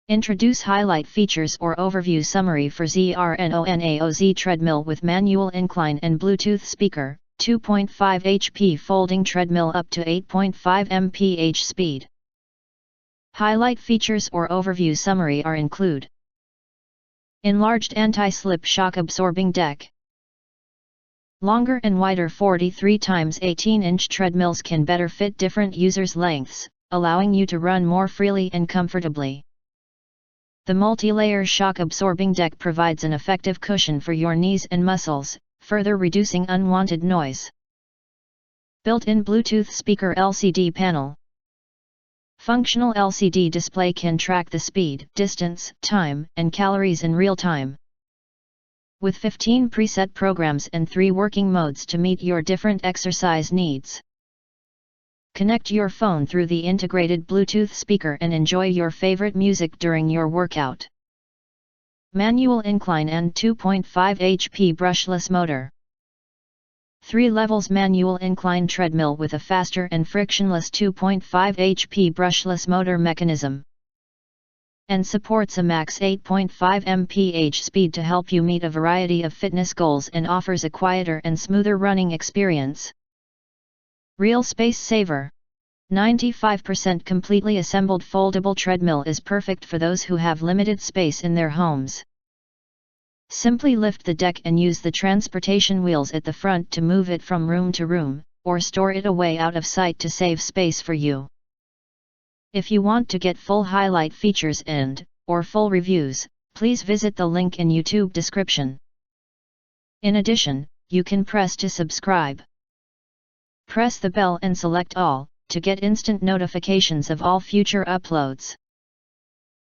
Introduce highlight features or overview summary for ZRNONAOZ Treadmill with manual incline and Bluetooth speaker, 2.5 HP folding treadmill up to 8.5 mph speed. Highlight features or overview summary are include: enlarged anti-slip shock absorbing deck. Longer and wider 43x18-inch treadmills can better fit different users' lengths, allowing you to run more freely and comfortably. The multi-layer shock-absorbing deck provides an effective cushion for your knees and muscles, further reducing unwanted noise. Built-in Bluetooth speaker LCD panel. Functional LCD display can track the speed, distance, time, and calories in real time. With 15 preset programs and 3 working modes to meet your different exercise needs. Connect your phone through the integrated Bluetooth speaker and enjoy your favorite music during your workout. Manual incline and 2.5 HP brushless motor. 3 levels manual incline treadmill with a faster and frictionless 2.5 HP brushless motor mechanism. And supports a max 8.5 mph speed to help you meet a variety of fitness goals and offers a quieter and smoother running experience. Real space saver. 95% completely assembled foldable treadmill is perfect for those who have limited space in their homes. Simply lift the deck and use the transportation wheels at the front to move it from room to room, or store it away out of sight to save space for you. If you want to get full highlight features or full reviews, please visit the link in YouTube description. In addition, you can press to subscribe. Press the bell and select all, to get instant notifications of all future uploads.